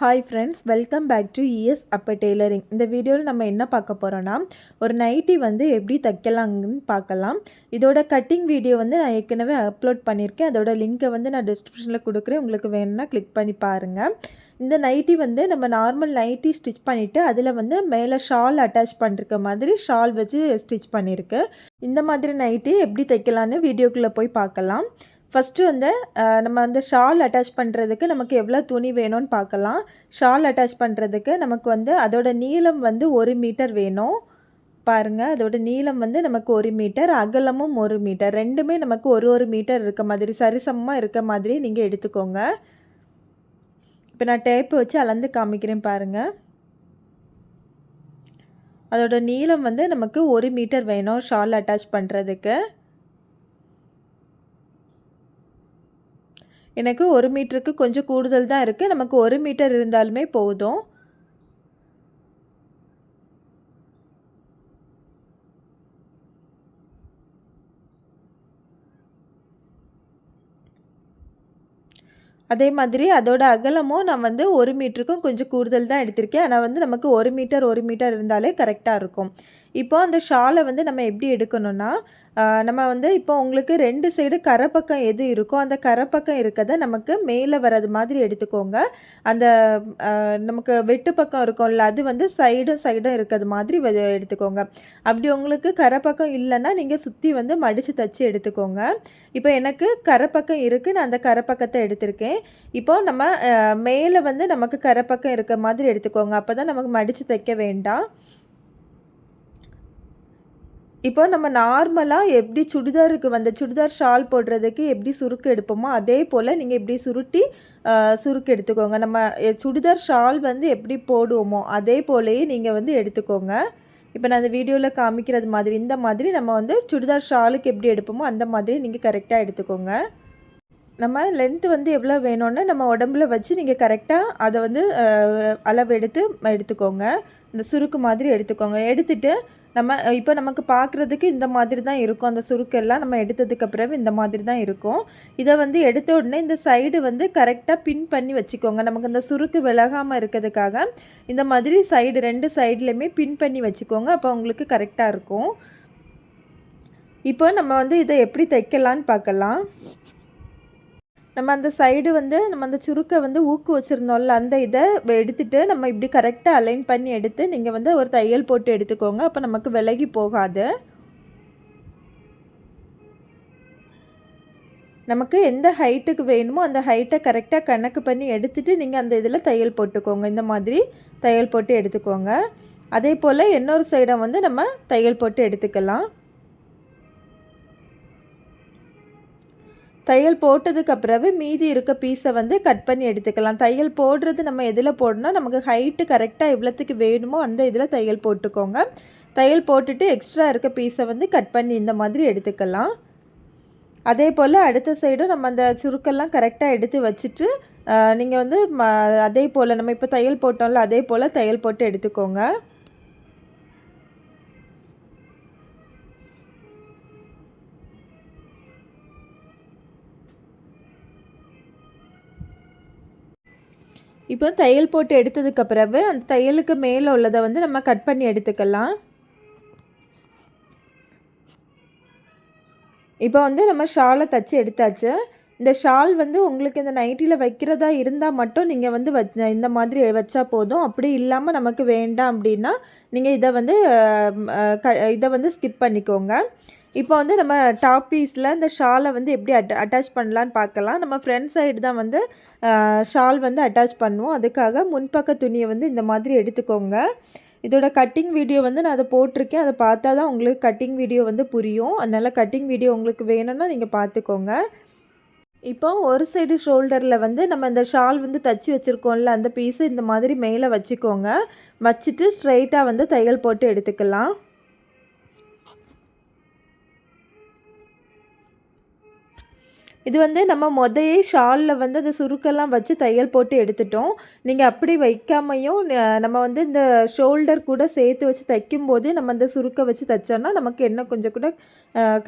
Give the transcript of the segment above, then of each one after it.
Hi friends, welcome back to ES அப்போ tailoring. இந்த வீடியோவில் நம்ம என்ன பார்க்க போகிறோன்னா, ஒரு நைட்டி வந்து எப்படி தைக்கலாங்கன்னு பார்க்கலாம். இதோட கட்டிங் வீடியோ வந்து நான் ஏற்கனவே அப்லோட் பண்ணியிருக்கேன். அதோட லிங்க்கை வந்து நான் டிஸ்கிரிப்ஷனில் கொடுக்குறேன். உங்களுக்கு வேணும்னா கிளிக் பண்ணி பாருங்கள். இந்த நைட்டி வந்து நம்ம நார்மல் நைட்டி ஸ்டிச் பண்ணிவிட்டு அதில் வந்து மேலே ஷால் அட்டாச் பண்ணிருக்க மாதிரி ஷால் வச்சு ஸ்டிச் பண்ணியிருக்கு. இந்த மாதிரி நைட்டி எப்படி தைக்கலான்னு வீடியோக்குள்ளே போய் பார்க்கலாம். ஃபஸ்ட்டு வந்து நம்ம வந்து ஷால் அட்டாச் பண்ணுறதுக்கு நமக்கு எவ்வளோ துணி வேணும்னு பார்க்கலாம். ஷால் அட்டாச் பண்ணுறதுக்கு நமக்கு வந்து அதோட நீளம் வந்து 1 மீட்டர் வேணும். பாருங்கள், அதோட நீளம் வந்து நமக்கு 1 மீட்டர், அகலமும் 1 மீட்டர். ரெண்டுமே நமக்கு 1 மீட்டர் இருக்க மாதிரி சரிசமமாக இருக்க மாதிரி நீங்கள் எடுத்துக்கோங்க. இப்போ நான் டேப்பு வச்சு அளந்து காமிக்கிறேன் பாருங்கள். அதோட நீளம் வந்து நமக்கு 1 மீட்டர் வேணும் ஷால் அட்டாச் பண்ணுறதுக்கு. எனக்கு 1 மீட்டருக்கு கொஞ்சம் கூடுதல் தான் இருக்குது. நமக்கு 1 மீட்டர் இருந்தாலுமே போதும். அதே மாதிரி அதோட அகலமும் நான் வந்து 1 மீட்டருக்கும் கொஞ்சம் கூடுதல் தான் எடுத்திருக்கேன். ஆனால் வந்து நமக்கு 1 மீட்டர் இருந்தாலே கரெக்டாக இருக்கும். இப்போ அந்த ஷாலை வந்து நம்ம எப்படி எடுக்கணும்னா, நம்ம வந்து இப்போ உங்களுக்கு 2 சைடு கரைப்பக்கம் எது இருக்கோ அந்த கரைப்பக்கம் இருக்கதை நமக்கு மேலே வர்றது மாதிரி எடுத்துக்கோங்க. அந்த நமக்கு வெட்டு பக்கம் இருக்கும்ல, அது வந்து சைடும் இருக்கிறது மாதிரி எடுத்துக்கோங்க. அப்படி உங்களுக்கு கரைப்பக்கம் இல்லைன்னா நீங்கள் சுற்றி வந்து மடித்து தச்சு எடுத்துக்கோங்க. இப்போ எனக்கு கரைப்பக்கம் இருக்குது, நான் அந்த கரைப்பக்கத்தை எடுத்திருக்கேன். இப்போ நம்ம மேலே வந்து நமக்கு கரைப்பக்கம் இருக்க மாதிரி எடுத்துக்கோங்க. அப்போ தான் நமக்கு மடித்து தைக்க வேண்டாம். இப்போ நம்ம நார்மலாக எப்படி சுடிதாருக்கு வந்து சுடிதார் ஷால் போடுறதுக்கு எப்படி சுருக்கு எடுப்போமோ அதே போல் நீங்கள் இப்படி சுருட்டி சுருக்கு எடுத்துக்கோங்க. நம்ம சுடிதார் ஷால் வந்து எப்படி போடுவோமோ அதே போலேயே நீங்கள் வந்து எடுத்துக்கோங்க. இப்போ நான் அந்த வீடியோவில் காமிக்கிறது மாதிரி இந்த மாதிரி நம்ம வந்து சுடிதார் ஷாலுக்கு எப்படி எடுப்போமோ அந்த மாதிரி நீங்கள் கரெக்டாக எடுத்துக்கோங்க. நம்ம லென்த்து வந்து எவ்வளோ வேணும்னு நம்ம உடம்புல வச்சு நீங்கள் கரெக்டாக அதை வந்து அளவு எடுத்துக்கோங்க. இந்த சுருக்கு மாதிரி எடுத்துக்கோங்க. எடுத்துகிட்டு நம்ம இப்போ நமக்கு பார்க்குறதுக்கு இந்த மாதிரி தான் இருக்கும். அந்த சுருக்கெல்லாம் நம்ம எடுத்ததுக்கு பிறகு இந்த மாதிரி தான் இருக்கும். இதை வந்து எடுத்த உடனே இந்த சைடு வந்து கரெக்டாக பின் பண்ணி வச்சுக்கோங்க. நமக்கு அந்த சுருக்கு விலகாமல் இருக்கிறதுக்காக இந்த மாதிரி சைடு 2 சைட்லேயுமே பின் பண்ணி வச்சுக்கோங்க. அப்போ உங்களுக்கு கரெக்டாக இருக்கும். இப்போ நம்ம வந்து இதை எப்படி தைக்கலான்னு பார்க்கலாம். நம்ம அந்த சைடு வந்து நம்ம அந்த சுருக்கை வந்து ஊக்கு வச்சுருந்தோம்ல, அந்த இதை எடுத்துகிட்டு நம்ம இப்படி கரெக்டாக அலைன் பண்ணி எடுத்து நீங்கள் வந்து ஒரு தையல் போட்டு எடுத்துக்கோங்க. அப்போ நமக்கு விலகி போகாது. நமக்கு எந்த ஹைட்டுக்கு வேணுமோ அந்த ஹைட்டை கரெக்டாக கணக்கு பண்ணி எடுத்துகிட்டு நீங்கள் அந்த இதில் தையல் போட்டுக்கோங்க. இந்த மாதிரி தையல் போட்டு எடுத்துக்கோங்க. அதே போல் இன்னொரு சைடை வந்து நம்ம தையல் போட்டு எடுத்துக்கலாம். தையல் போட்டதுக்கு அப்புறவு மீதி இருக்க பீஸை வந்து கட் பண்ணி எடுத்துக்கலாம். தையல் போடுறது நம்ம எதில் போடணும், நமக்கு ஹைட்டு கரெக்டாக எவ்வளோத்துக்கு வேணுமோ அந்த இதில் தையல் போட்டுக்கோங்க. தையல் போட்டுட்டு எக்ஸ்ட்ரா இருக்க பீஸை வந்து கட் பண்ணி இந்த மாதிரி எடுத்துக்கலாம். அதே போல் அடுத்த சைடும் நம்ம அந்த சுருக்கெல்லாம் கரெக்டாக எடுத்து வச்சுட்டு நீங்கள் வந்து அதே போல் நம்ம இப்போ தையல் போட்டோம்ல அதே போல் தையல் போட்டு எடுத்துக்கோங்க. இப்போ தையல் போட்டு எடுத்ததுக்கு பிறகு அந்த தையலுக்கு மேலே உள்ளதை வந்து நம்ம கட் பண்ணி எடுத்துக்கலாம். இப்போ வந்து நம்ம ஷாலை தச்சு எடுத்தாச்சு. இந்த ஷால் வந்து உங்களுக்கு இந்த நைட்டியில் வைக்கிறதா இருந்தால் மட்டும் நீங்கள் வந்து இந்த மாதிரி வச்சா போதும். அப்படி இல்லாமல் நமக்கு வேண்டாம் அப்படின்னா நீங்கள் இதை வந்து ஸ்கிப் பண்ணிக்கோங்க. இப்போ வந்து நம்ம டாப் பீஸில் இந்த ஷாலை வந்து எப்படி அட்டாச் பண்ணலான்னு பார்க்கலாம். நம்ம ஃப்ரண்ட் சைடு தான் வந்து ஷால் வந்து அட்டாச் பண்ணுவோம். அதுக்காக முன்பக்க துணியை வந்து இந்த மாதிரி எடுத்துக்கோங்க. இதோட கட்டிங் வீடியோ வந்து நான் அதை போட்டிருக்கேன். அதை பார்த்தா தான் உங்களுக்கு கட்டிங் வீடியோ வந்து புரியும். அதனால் கட்டிங் வீடியோ உங்களுக்கு வேணும்னா நீங்கள் பார்த்துக்கோங்க. இப்போ ஒரு சைடு ஷோல்டரில் வந்து நம்ம இந்த ஷால் வந்து தச்சு வச்சுருக்கோம்ல அந்த பீஸை இந்த மாதிரி மேலே வச்சுக்கோங்க. வச்சுட்டு ஸ்ட்ரைட்டாக வந்து தையல் போட்டு எடுத்துக்கலாம். இது வந்து நம்ம மொதையே ஷாலில் வந்து அந்த சுருக்கெல்லாம் வச்சு தையல் போட்டு எடுத்துட்டோம். நீங்கள் அப்படி வைக்காமையும் நம்ம வந்து இந்த ஷோல்டர் கூட சேர்த்து வச்சு தைக்கும்போது நம்ம அந்த சுருக்கை வச்சு தைச்சோன்னா நமக்கு இன்னும் கொஞ்சம் கூட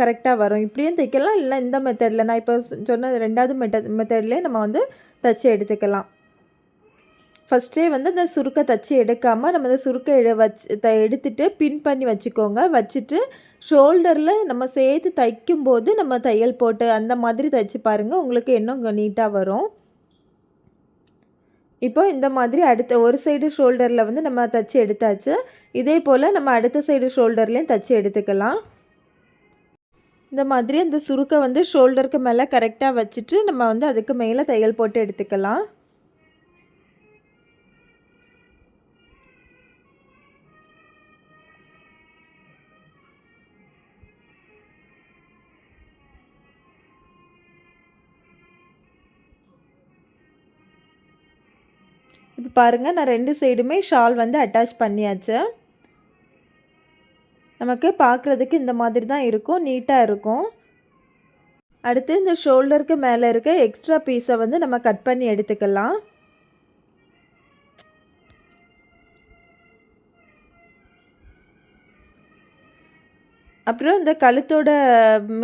கரெக்டாக வரும். இப்படியும் தைக்கலாம், இல்லை இந்த மெத்தடில் நான் இப்போ சொன்ன 2வது மெத்தட்லேயே நம்ம வந்து தைச்சி எடுத்துக்கலாம். ஃபஸ்ட்டே வந்து அந்த சுருக்க தச்சு எடுக்காமல் நம்ம அந்த சுருக்க எடுத்துட்டு பின் பண்ணி வச்சுக்கோங்க. வச்சுட்டு ஷோல்டரில் நம்ம சேர்த்து தைக்கும்போது நம்ம தையல் போட்டு அந்த மாதிரி தைச்சு பாருங்கள். உங்களுக்கு இன்னும் நீட்டாக வரும். இப்போ இந்த மாதிரி அடுத்த ஒரு சைடு ஷோல்டரில் வந்து நம்ம தச்சு எடுத்தாச்சு. இதே போல் நம்ம அடுத்த சைடு ஷோல்டர்லேயும் தச்சு எடுத்துக்கலாம். இந்த மாதிரி அந்த சுருக்க வந்து ஷோல்டருக்கு மேலே கரெக்டாக வச்சுட்டு நம்ம வந்து அதுக்கு மேலே தையல் போட்டு எடுத்துக்கலாம். இப்போ பாருங்கள், நான் 2 சைடுமே ஷால் வந்து அட்டாச் பண்ணியாச்சு. நமக்கு பார்க்குறதுக்கு இந்த மாதிரி தான் இருக்கும், நீட்டாக இருக்கும். அடுத்து இந்த ஷோல்டருக்கு மேலே இருக்க எக்ஸ்ட்ரா பீஸை வந்து நம்ம கட் பண்ணி எடுத்துக்கலாம். அப்புறம் இந்த கழுத்தோட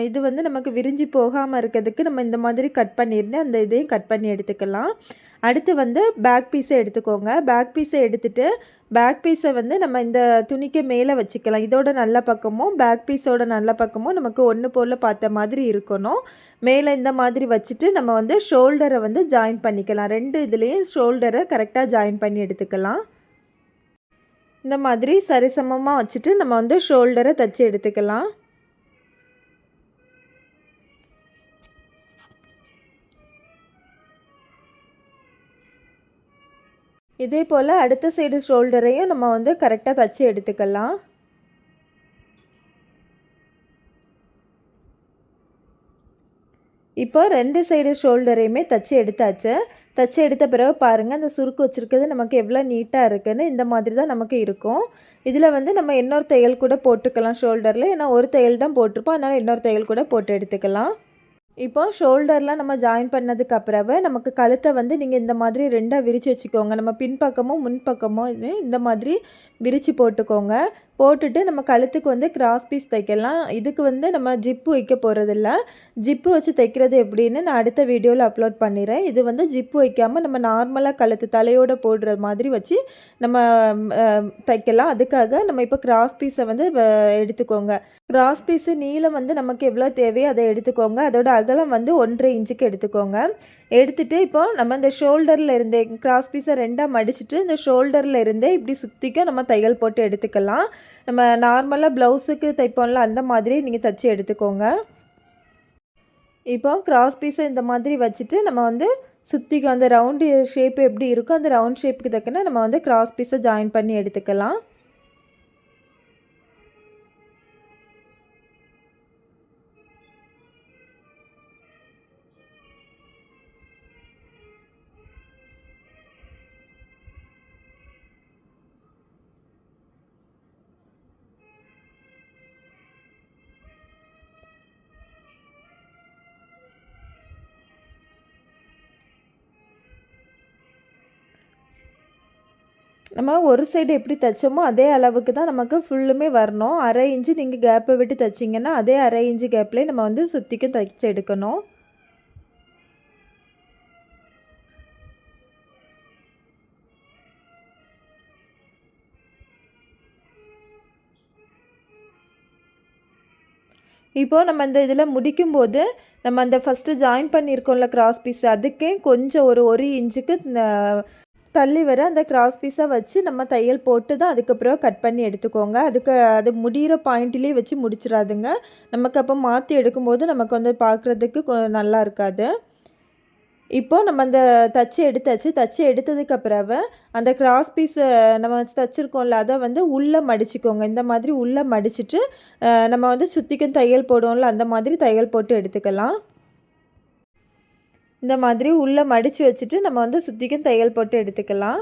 இது வந்து நமக்கு விரிஞ்சு போகாமல் இருக்கிறதுக்கு நம்ம இந்த மாதிரி கட் பண்ணியிருந்தேன். அந்த இதையும் கட் பண்ணி எடுத்துக்கலாம். அடுத்து வந்து பேக் பீஸை எடுத்துக்கோங்க. பேக் பீஸை எடுத்துகிட்டு பேக் பீஸை வந்து நம்ம இந்த துணிக்கு மேலே வச்சுக்கலாம். இதோட நல்ல பக்கமும் பேக் பீஸோட நல்ல பக்கமும் நமக்கு ஒன்று போல் பார்த்த மாதிரி இருக்கணும். மேலே இந்த மாதிரி வச்சுட்டு நம்ம வந்து ஷோல்டரை வந்து ஜாயின் பண்ணிக்கலாம். 2 இதுலேயும் ஷோல்டரை கரெக்டாக ஜாயின் பண்ணி எடுத்துக்கலாம். இந்த மாதிரி சரிசமமாக வச்சுட்டு நம்ம வந்து ஷோல்டரை தைச்சி எடுத்துக்கலாம். இதே போல் அடுத்த சைடு ஷோல்டரையும் நம்ம வந்து கரெக்டாக தைச்சி எடுத்துக்கலாம். இப்போ 2 சைடு ஷோல்டரையுமே தைச்சி எடுத்தாச்சு. தைச்சி எடுத்த பிறகு பாருங்கள், அந்த சுருக்கு வச்சுருக்கிறது நமக்கு எவ்வளோ நீட்டாக இருக்குதுன்னு. இந்த மாதிரி தான் நமக்கு இருக்கும். இதில் வந்து நம்ம இன்னொரு தையல் கூட போட்டுக்கலாம் ஷோல்டரில். ஏன்னா ஒரு தையல் தான் போட்டிருப்போம், அதனால் இன்னொரு தையல் கூட போட்டு எடுத்துக்கலாம். இப்போ ஷோல்டர்லாம் நம்ம ஜாயின் பண்ணதுக்கு அப்புறவு நமக்கு கழுத்தை வந்து நீங்கள் இந்த மாதிரி 2ஆக விரித்து வச்சுக்கோங்க. நம்ம பின்பக்கமும் முன்பக்கமும் இந்த மாதிரி விரித்து போட்டுக்கோங்க. போட்டுட்டு நம்ம கழுத்துக்கு வந்து கிராஸ் பீஸ் தைக்கலாம். இதுக்கு வந்து நம்ம ஜிப்பு வைக்க போகிறதில்ல. ஜிப்பு வச்சு தைக்கிறது எப்படின்னு நான் அடுத்த வீடியோவில் அப்லோட் பண்ணிடுறேன். இது வந்து ஜிப்பு வைக்காமல் நம்ம நார்மலாக கழுத்து தலையோடு போடுற மாதிரி வச்சு நம்ம தைக்கலாம். அதுக்காக நம்ம இப்போ கிராஸ் பீஸை வந்து எடுத்துக்கோங்க. கிராஸ் பீஸு நீளம் வந்து நமக்கு எவ்வளோ தேவையோ அதை எடுத்துக்கோங்க. அதோட அகலம் வந்து 1.5 இன்ச்சுக்கு எடுத்துக்கோங்க. எடுத்துகிட்டு இப்போ நம்ம இந்த ஷோல்டரில் இருந்தே கிராஸ் பீஸை 2ஆக மடிச்சுட்டு இந்த ஷோல்டரில் இருந்தே இப்படி சுற்றிக்க நம்ம தையல் போட்டு எடுத்துக்கலாம். நம்ம நார்மலாக ப்ளவுஸுக்கு தைப்போம்ல, அந்த மாதிரி நீங்கள் தைச்சி எடுத்துக்கோங்க. இப்போ கிராஸ் பீஸை இந்த மாதிரி வச்சுட்டு நம்ம வந்து சுற்றிக்கும் அந்த ரவுண்டு ஷேப் எப்படி இருக்கோ அந்த ரவுண்ட் ஷேப்புக்கு தக்கன நம்ம வந்து கிராஸ் பீஸை ஜாயின் பண்ணி எடுத்துக்கலாம். நம்ம ஒரு சைடு எப்படி தைச்சோமோ அதே அளவுக்கு தான் நமக்கு ஃபுல்லுமே வரணும். 1/2 இன்ச்சு நீங்கள் கேப்பை விட்டு தைச்சிங்கன்னா அதே 1/2 இன்ச்சு கேப்லேயே நம்ம வந்து சுற்றிக்கும் தைச்சி எடுக்கணும். இப்போது நம்ம இந்த இதில் முடிக்கும்போது நம்ம அந்த ஃபஸ்ட்டு ஜாயின் பண்ணியிருக்கோம்ல கிராஸ் பீஸ், அதுக்கே கொஞ்சம் ஒரு 1 இன்ச்சுக்கு தள்ளி வர அந்த கிராஸ் பீஸை வச்சு நம்ம தையல் போட்டு தான் அதுக்கப்புறம் கட் பண்ணி எடுத்துக்கோங்க. அது முடிகிற பாயிண்ட்லேயே வச்சு முடிச்சிடாதுங்க. நமக்கு அப்போ மாற்றி எடுக்கும்போது நமக்கு வந்து பார்க்குறதுக்கு நல்லா இருக்காது. இப்போ நம்ம அந்த தச்சு எடுத்தாச்சு. தச்சு எடுத்ததுக்கு பிறகு அந்த கிராஸ் பீஸை நம்ம தச்சுருக்கோம்ல அதை வந்து உள்ளே மடிச்சுக்கோங்க. இந்த மாதிரி உள்ளே மடிச்சுட்டு நம்ம வந்து சுற்றிக்கும் தையல் போடுவோம்ல, அந்த மாதிரி தையல் போட்டு எடுத்துக்கலாம். இந்த மாதிரி உள்ளே மடித்து வச்சுட்டு நம்ம வந்து சுற்றிக்கும் தையல் போட்டு எடுத்துக்கலாம்.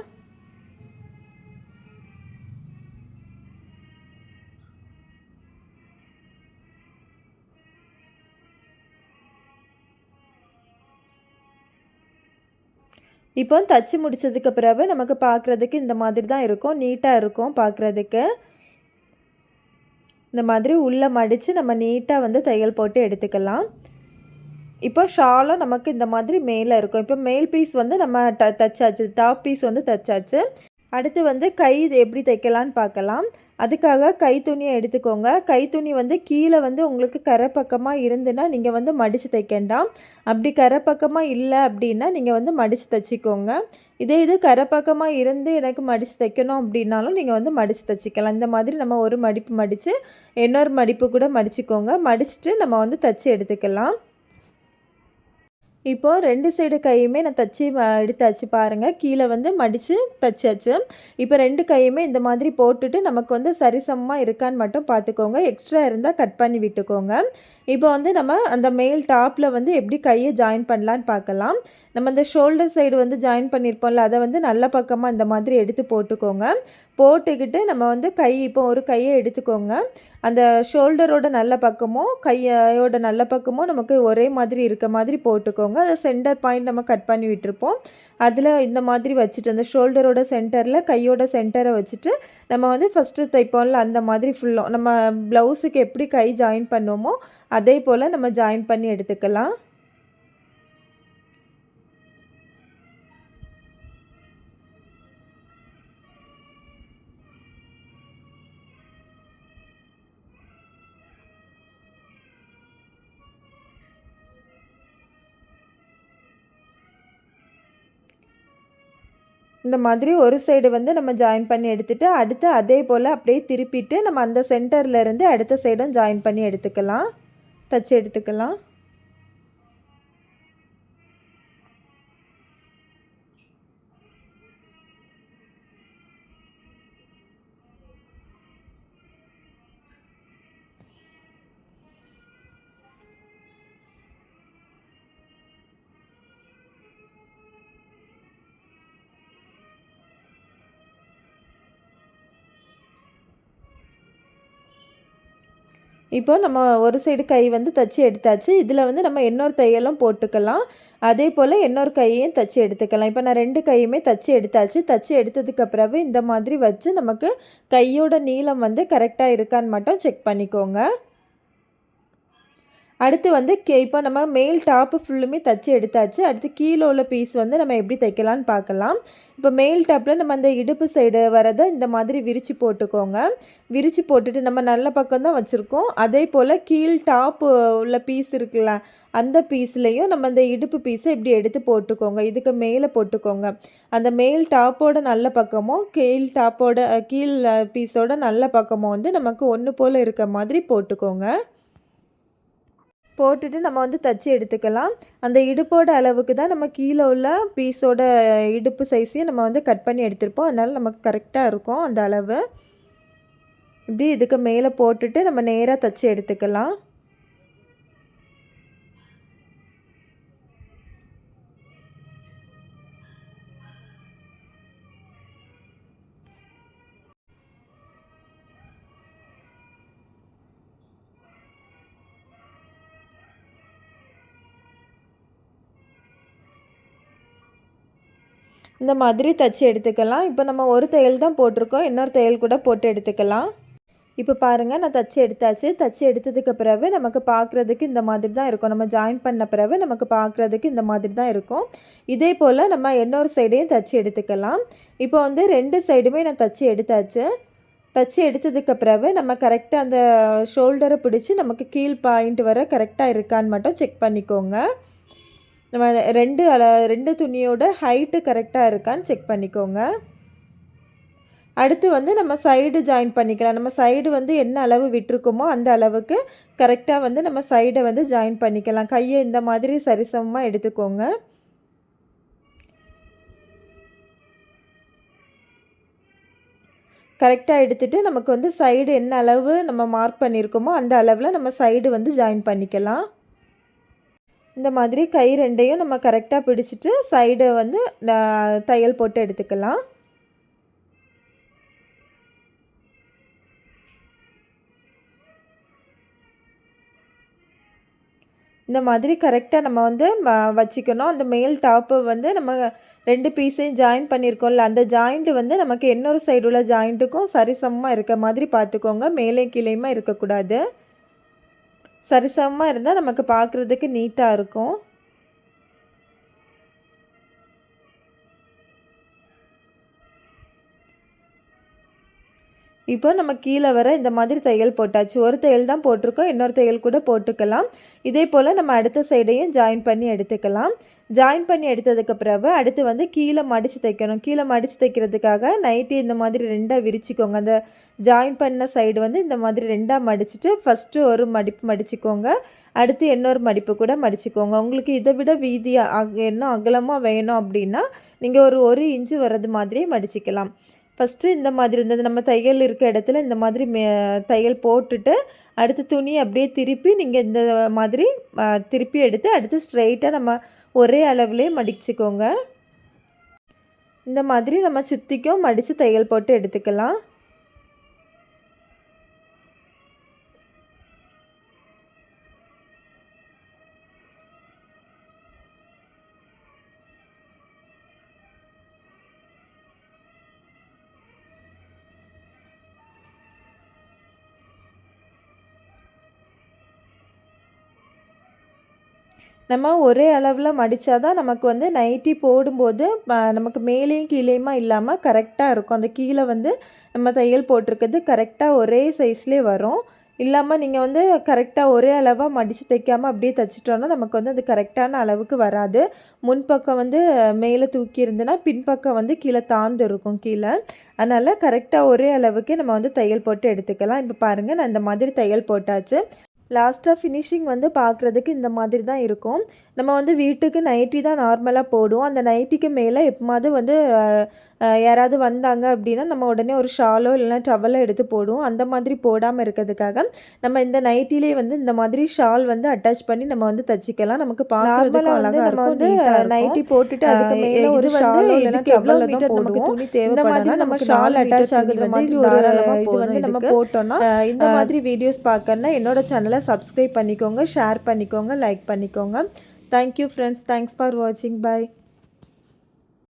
இப்போ தச்சு முடித்ததுக்கு பிறகு நமக்கு பார்க்குறதுக்கு இந்த மாதிரி தான் இருக்கும், நீட்டாக இருக்கும் பார்க்குறதுக்கு. இந்த மாதிரி உள்ளே மடித்து நம்ம நீட்டாக வந்து தையல் போட்டு எடுத்துக்கலாம். இப்போ ஷாலும் நமக்கு இந்த மாதிரி மேலே இருக்கும். இப்போ மேல் பீஸ் வந்து நம்ம தச்சாச்சு. டாப் பீஸ் வந்து தச்சாச்சு. அடுத்து வந்து கை இது எப்படி தைக்கலான்னு பார்க்கலாம். அதுக்காக கை துணியை எடுத்துக்கோங்க. கை துணி வந்து கீழே வந்து உங்களுக்கு கரை பக்கமாக இருந்துன்னா நீங்கள் வந்து மடித்து தைக்கண்டாம். அப்படி கரை பக்கமாக இல்லை அப்படின்னா நீங்கள் வந்து மடித்து தைச்சிக்கோங்க. இதே இது கரை பக்கமாக இருந்து எனக்கு மடித்து தைக்கணும் அப்படின்னாலும் நீங்கள் வந்து மடித்து தைச்சிக்கலாம். இந்த மாதிரி நம்ம ஒரு மடிப்பு மடித்து இன்னொரு மடிப்பு கூட மடிச்சுக்கோங்க. மடிச்சுட்டு நம்ம வந்து தைச்சி எடுத்துக்கலாம். இப்போது 2 சைடு கையுமே நான் தச்சு எடுத்தாச்சு பாருங்கள். கீழே வந்து மடித்து தச்சாச்சு. இப்போ 2 கையுமே இந்த மாதிரி போட்டுட்டு நமக்கு வந்து சரிசமமாக இருக்கான்னு மட்டும் பார்த்துக்கோங்க. எக்ஸ்ட்ரா இருந்தால் கட் பண்ணி விட்டுக்கோங்க. இப்போ வந்து நம்ம அந்த மேல் டாப்பில் வந்து எப்படி கையை ஜாயின் பண்ணலான்னு பார்க்கலாம். நம்ம இந்த ஷோல்டர் சைடு வந்து ஜாயின் பண்ணியிருப்போம்ல, அதை வந்து நல்ல பக்கமாக இந்த மாதிரி எடுத்து போட்டுக்கோங்க. போட்டுக்கிட்டு நம்ம வந்து இப்போ ஒரு கையை எடுத்துக்கோங்க. அந்த ஷோல்டரோட நல்ல பக்கமும் கையோட நல்ல பக்கமும் நமக்கு ஒரே மாதிரி இருக்க மாதிரி போட்டுக்கோங்க. அதை சென்டர் பாயிண்ட் நம்ம கட் பண்ணி விட்டுருப்போம். அதில் இந்த மாதிரி வச்சுட்டு அந்த ஷோல்டரோட சென்டரில் கையோட சென்டரை வச்சுட்டு நம்ம வந்து ஃபஸ்ட்டு தைப்போம்ல அந்த மாதிரி ஃபுல்லும் நம்ம ப்ளவுஸுக்கு எப்படி கை ஜாயின் பண்ணுவோமோ அதே போல் நம்ம ஜாயின் பண்ணி எடுத்துக்கலாம். இந்த மாதிரி ஒரு சைடு வந்து நம்ம ஜாயின் பண்ணி எடுத்துகிட்டு அடுத்து அதே போல் அப்படியே திருப்பிட்டு நம்ம அந்த சென்டர்லேருந்து அடுத்த சைடும் ஜாயின் பண்ணி எடுத்துக்கலாம், தச்சு எடுத்துக்கலாம். இப்போ நம்ம ஒரு சைடு கை வந்து தச்சு எடுத்தாச்சு. இதில் வந்து நம்ம இன்னொரு தையலும் போட்டுக்கலாம். அதே போல் இன்னொரு கையையும் தச்சு எடுத்துக்கலாம். இப்போ நான் 2 கையுமே தச்சு எடுத்தாச்சு. தச்சு எடுத்ததுக்கு பிறகு இந்த மாதிரி வச்சு நமக்கு கையோட நீளம் வந்து கரெக்டாக இருக்கான்னு மட்டும் செக் பண்ணிக்கோங்க. அடுத்து வந்து இப்போ நம்ம மேல் டாப்பு ஃபுல்லுமே தச்சு எடுத்தாச்சு. அடுத்து கீழே உள்ள பீஸ் வந்து நம்ம எப்படி தைக்கலான்னு பார்க்கலாம். இப்போ மேல் டாப்பில் நம்ம அந்த இடுப்பு சைடு வரதை இந்த மாதிரி விரித்து போட்டுக்கோங்க. விரித்து போட்டுட்டு நம்ம நல்ல பக்கம் தான் வச்சுருக்கோம். அதே போல் கீழ் டாப்பு உள்ள பீஸ் இருக்குல்ல, அந்த பீஸ்லேயும் நம்ம அந்த இடுப்பு பீஸை இப்படி எடுத்து போட்டுக்கோங்க. இதுக்கு மேலே போட்டுக்கோங்க. அந்த மேல் டாப்போட நல்ல பக்கமும் கீழ் பீஸோட நல்ல பக்கமும் வந்து நமக்கு ஒன்று போல் இருக்க மாதிரி போட்டுக்கோங்க. போட்டுட்டு நம்ம வந்து தச்சு எடுத்துக்கலாம். அந்த இடுப்போட அளவுக்கு தான் நம்ம கீழே உள்ள பீஸோட இடுப்பு சைஸையும் நம்ம வந்து கட் பண்ணி எடுத்திருப்போம். அதனால் நமக்கு கரெக்டாக இருக்கும் அந்த அளவு. இப்படி இதுக்கு மேலே போட்டுட்டு நம்ம நேராக தச்சு எடுத்துக்கலாம். இந்த மாதிரி தச்சு எடுத்துக்கலாம். இப்போ நம்ம ஒரு தையல் தான் போட்டிருக்கோம். இன்னொரு தையல் கூட போட்டு எடுத்துக்கலாம். இப்போ பாருங்கள், நான் தச்சு எடுத்தாச்சு. தச்சு எடுத்ததுக்கு பிறகு நமக்கு பார்க்குறதுக்கு இந்த மாதிரி தான் இருக்கும். நம்ம ஜாயின் பண்ண பிறகு நமக்கு பார்க்குறதுக்கு இந்த மாதிரி தான் இருக்கும். இதே போல் நம்ம இன்னொரு சைடையும் தச்சு எடுத்துக்கலாம். இப்போ வந்து 2 சைடுமே நான் தச்சு எடுத்தாச்சு. தச்சு எடுத்ததுக்கு பிறகு நம்ம கரெக்டாக அந்த ஷோல்டரை பிடிச்சி நமக்கு கீழ் பாயிண்ட் வர கரெக்டாக இருக்கான்னு மட்டும் செக் பண்ணிக்கோங்க. நம்ம 2 துணியோட ஹைட்டு கரெக்டாக இருக்கான்னு செக் பண்ணிக்கோங்க. அடுத்து வந்து நம்ம சைடு ஜாயின் பண்ணிக்கலாம். நம்ம சைடு வந்து என்ன அளவு விட்டுருக்கோமோ அந்த அளவுக்கு கரெக்டாக வந்து நம்ம சைடை வந்து ஜாயின் பண்ணிக்கலாம். கையை இந்த மாதிரி சரிசமமாக எடுத்துக்கோங்க. கரெக்டாக எடுத்துகிட்டு நமக்கு வந்து சைடு என்ன அளவு நம்ம மார்க் பண்ணியிருக்கோமோ அந்த அளவில் நம்ம சைடு வந்து ஜாயின் பண்ணிக்கலாம். இந்த மாதிரி கை 2யும் நம்ம கரெக்டாக பிடிச்சிட்டு சைடை வந்து தையல் போட்டு எடுத்துக்கலாம். இந்த மாதிரி கரெக்டாக நம்ம வந்து வச்சுக்கணும். அந்த மேல் டாப்பு வந்து நம்ம 2 பீஸையும் ஜாயின் பண்ணியிருக்கோம்ல, அந்த ஜாயிண்ட்டு வந்து நமக்கு இன்னொரு சைடு உள்ள ஜாயிண்ட்டுக்கும் சரிசமமாக இருக்க மாதிரி பார்த்துக்கோங்க. மேலே கீழேயுமா இருக்கக்கூடாது. சரிசமமா இருந்தால் நமக்கு பார்க்குறதுக்கு நீட்டாக இருக்கும். இப்போ நம்ம கீழே வர இந்த மாதிரி தையல் போட்டாச்சு. ஒரு தையல் தான் போட்டிருக்கோம். இன்னொரு தையல் கூட போட்டுக்கலாம். இதே போல் நம்ம அடுத்த சைடையும் ஜாயின் பண்ணி எடுத்துக்கலாம். ஜாயின் பண்ணி எடுத்ததுக்கு பிறகு அடுத்து வந்து கீழே மடித்து தைக்கணும். கீழே மடித்து தைக்கிறதுக்காக நைட்டி இந்த மாதிரி 2ஆ விரிச்சிக்கோங்க. அந்த ஜாயின் பண்ண சைடு வந்து இந்த மாதிரி 2ஆ மடிச்சுட்டு ஃபஸ்ட்டு ஒரு மடிப்பு மடிச்சுக்கோங்க. அடுத்து இன்னொரு மடிப்பு கூட மடிச்சுக்கோங்க. உங்களுக்கு இதை விட வீதியாக இன்னும் அகலமாக வேணும் அப்படின்னா நீங்கள் ஒரு 1 இன்ச்சு வர்றது மாதிரியே மடிச்சிக்கலாம். ஃபஸ்ட்டு இந்த மாதிரி இருந்தது நம்ம தையல் இருக்க இடத்துல இந்த மாதிரி தையல் போட்டுட்டு அடுத்து துணி அப்படியே திருப்பி நீங்கள் இந்த மாதிரி திருப்பி எடுத்து அடுத்து ஸ்ட்ரெயிட்டாக நம்ம ஒரே அளவுலேயே மடிச்சுக்கோங்க. இந்த மாதிரி நம்ம சுற்றிக்கும் மடித்து தையல் போட்டு எடுத்துக்கலாம். நம்ம ஒரே அளவில் மடித்தா தான் நமக்கு வந்து நைட்டி போடும்போது நமக்கு மேலேயும் கீழேயுமா இல்லாமல் கரெக்டாக இருக்கும். அந்த கீழே வந்து நம்ம தையல் போட்டிருக்கிறது கரெக்டாக ஒரே சைஸ்லேயே வரும். இல்லாமல் நீங்கள் வந்து கரெக்டாக ஒரே அளவாக மடித்து தைக்காமல் அப்படியே தைச்சிட்டோன்னா நமக்கு வந்து அது கரெக்டான அளவுக்கு வராது. முன்பக்கம் வந்து மேலே தூக்கி இருந்துன்னா பின்பக்கம் வந்து கீழே தாழ்ந்து இருக்கும் கீழே. அதனால் கரெக்டாக ஒரே அளவுக்கு நம்ம வந்து தையல் போட்டு எடுத்துக்கலாம். இப்போ பாருங்கள், நான் இந்த மாதிரி தையல் போட்டாச்சு. லாஸ்ட்டாக ஃபினிஷிங் வந்து பார்க்குறதுக்கு இந்த மாதிரி தான் இருக்கும். நம்ம வந்து வீட்டுக்கு நைட்டி தான் நார்மலாக போடுவோம். அந்த நைட்டிக்கு மேலே எப்போமாவது வந்து யாராவது வந்தாங்க அப்படின்னா நம்ம உடனே ஒரு ஷாலோ இல்லைனா டவலோ எடுத்து போடுவோம். அந்த மாதிரி போடாமல் இருக்கிறதுக்காக நம்ம இந்த நைட்டிலே வந்து இந்த மாதிரி ஷால் வந்து அட்டாச் பண்ணி நம்ம வந்து தச்சுக்கலாம். நமக்கு பார்க்குறதுக்கு அழகாக நம்ம வந்து நைட்டி போட்டுட்டு அதுக்கு மேலே ஒரு ஷாலோ இல்லைனா டவலோ தான் நமக்கு துணி தேவை. இந்த மாதிரி நம்ம ஷால் அட்டாச் ஆகுற மாதிரி ஒரு இது வந்து நம்ம போட்டோம்னா இந்த மாதிரி வீடியோஸ் பார்க்கணுன்னா என்னோட சேனலை சப்ஸ்கிரைப் பண்ணிக்கோங்க, ஷேர் பண்ணிக்கோங்க, லைக் பண்ணிக்கோங்க. Thank you friends. Thanks for watching. Bye.